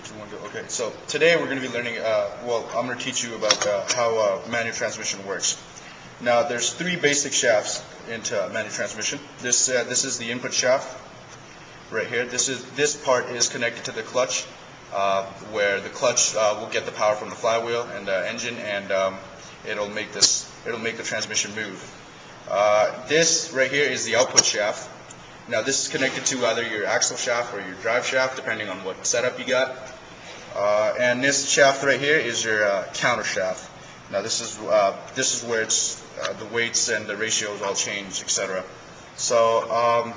3, 2, 1, go. Okay, so today we're going to be learning, well, I'm going to teach you about how manual transmission works. Now, there's 3 basic shafts into manual transmission. This is the input shaft right here. This part is connected to the clutch, where the clutch will get the power from the flywheel and the engine, and it'll make the transmission move. This right here is the output shaft. Now this is connected to either your axle shaft or your drive shaft, depending on what setup you got. And this shaft right here is your counter shaft. Now this is where it's the weights and the ratios all change, etc. So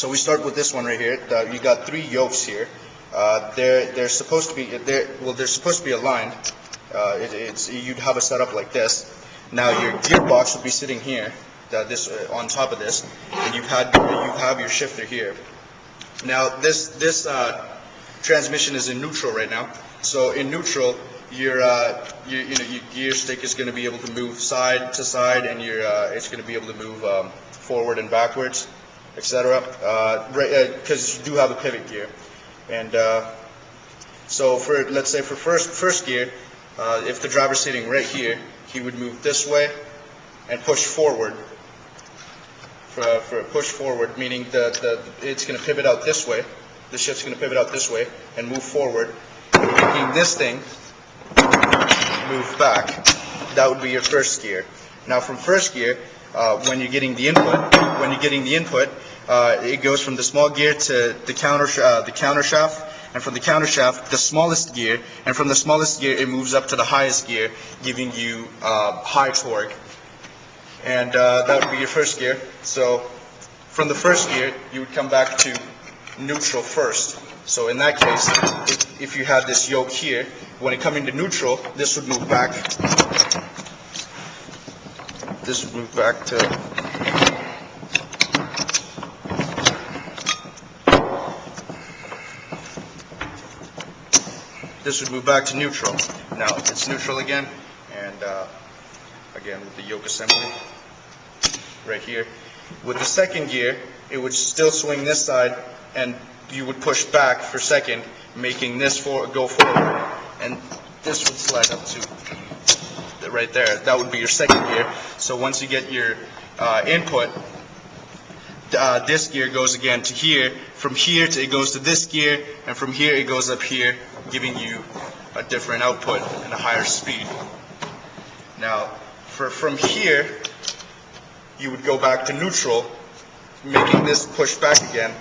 we start with this one right here. You got 3 yokes here. They're supposed to be aligned. You'd have a setup like this. Now your gearbox would be sitting here. On top of this, and you have your shifter here. Now this transmission is in neutral right now. So in neutral, your gear stick is going to be able to move side to side, and it's going to be able to move forward and backwards, etc. Because you do have a pivot gear. And so let's say for first gear, if the driver's sitting right here, he would move this way and push forward. For a push forward, meaning it's going to pivot out this way. The shift's going to pivot out this way and move forward, making this thing move back. That would be your first gear. Now, from first gear, when you're getting the input, it goes from the small gear to the counter shaft, and from the counter shaft, the smallest gear, and from the smallest gear, it moves up to the highest gear, giving you high torque. And that would be your first gear. So from the first gear, you would come back to neutral first. So in that case, if you had this yoke here, when it come into neutral, this would move back. This would move back to neutral. Now it's neutral again, and again with the yoke assembly right here. With the second gear, it would still swing this side, and you would push back for second, making this go forward, and this would slide up to right there. That would be your second gear. So once you get your input, this gear goes again to here. From here it goes to this gear, and from here it goes up here, giving you a different output and a higher speed. Now, from here, you would go back to neutral, making this push back again.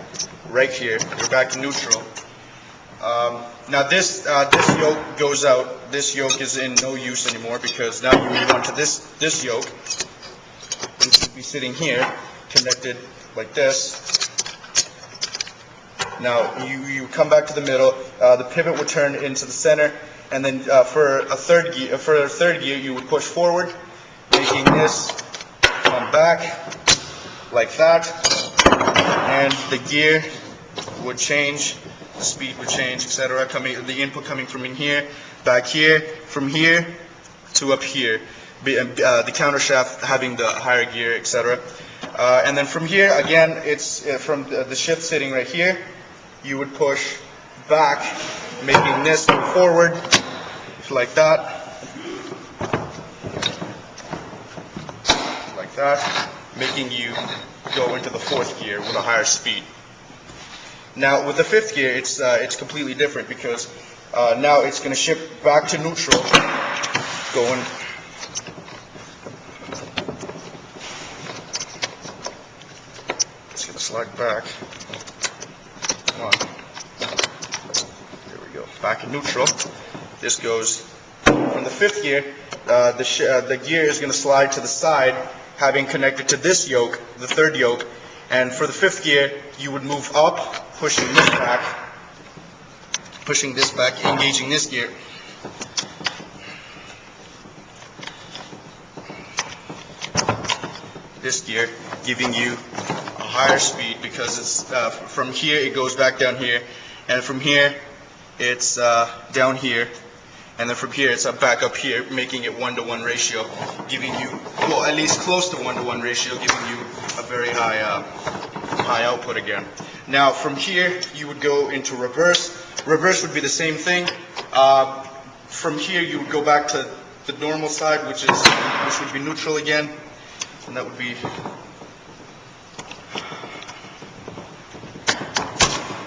Right here, you're back to neutral. Now this yoke goes out. This yoke is in no use anymore, because now you move on to this yoke, which would be sitting here, connected like this. Now you come back to the middle. The pivot would turn into the center, and then for a third gear, you would push forward, making this come back like that, and the gear would change, the speed would change, etc. The input coming from in here, back here, from here to up here, the counter shaft having the higher gear, etc. And then from here, again, it's from the shift sitting right here, you would push back, making this move forward like that. Making you go into the 4th gear with a higher speed. Now with the 5th gear, it's completely different, because now it's going to shift back to neutral, going. It's going to slide back. Come on. There we go. Back in neutral. This goes from the 5th gear. The gear is going to slide to the side, having connected to this yoke, the 3rd yoke, and for the 5th gear, you would move up, pushing this back, engaging this gear. This gear, giving you a higher speed, because it's from here it goes back down here, and from here it's down here. And then from here, it's back up here, making it 1-to-1 ratio, giving you, well, at least close to 1-to-1 ratio, giving you a very high output again. Now from here you would go into reverse. Reverse would be the same thing. From here you would go back to the normal side, which would be neutral again, and that would be,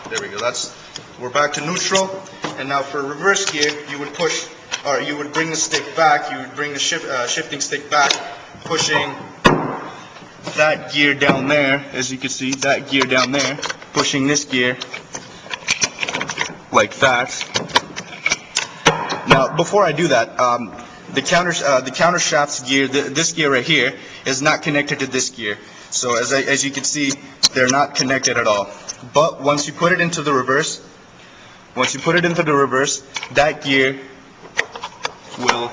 there we go. We're back to neutral. And now for reverse gear, you would push, or you would bring the stick back. You would bring the shifting stick back, pushing that gear down there, as you can see, that gear down there, pushing this gear like that. Now, before I do that, the counter shaft's gear, this gear right here, is not connected to this gear. So as you can see, they're not connected at all. But once you put it into the reverse, that gear will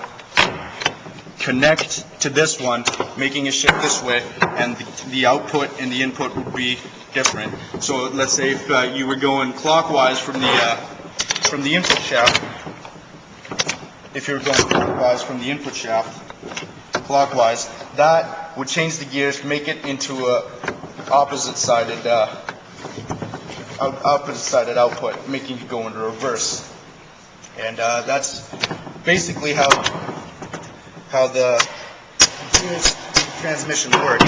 connect to this one, making it shift this way, and the output and the input would be different. So let's say if you were going clockwise from the input shaft, that would change the gears, make it into a opposite-sided output, making it go into reverse. And that's basically how the gears transmission work.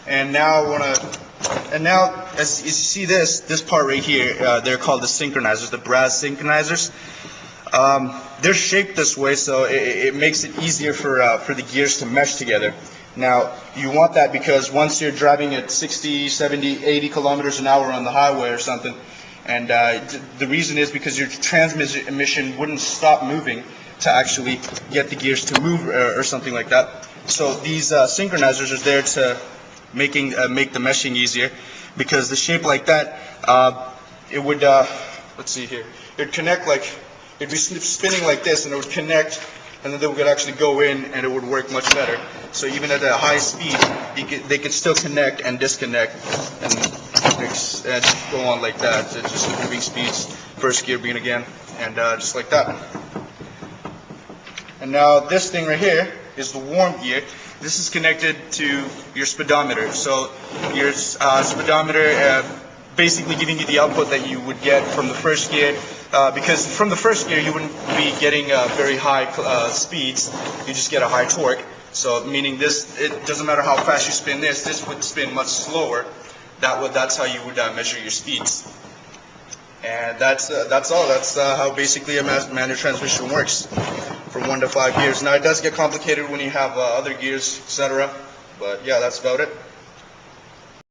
And now as you see this part right here, they're called the synchronizers, the brass synchronizers. They're shaped this way, so it makes it easier for the gears to mesh together. Now, you want that because once you're driving at 60, 70, 80 kilometers an hour on the highway or something, and the reason is because your transmission wouldn't stop moving to actually get the gears to move or something like that. So these synchronizers are there to make the meshing easier, because the shape like that, it would, let's see here, it'd connect like, it'd be spinning like this, and it would connect, and then they would actually go in, and it would work much better. So even at a high speed, they could still connect and disconnect, and just go on like that, just moving speeds, first gear being again, and just like that. And now this thing right here is the warm gear. This is connected to your speedometer. So your speedometer basically giving you the output that you would get from the first gear, because from the first gear you wouldn't be getting very high speeds, you just get a high torque. So meaning this, it doesn't matter how fast you spin this would spin much slower. That's how you would measure your speeds. And that's all. That's how basically a manual transmission works, from 1 to 5 gears. Now it does get complicated when you have other gears, etc. But yeah, that's about it.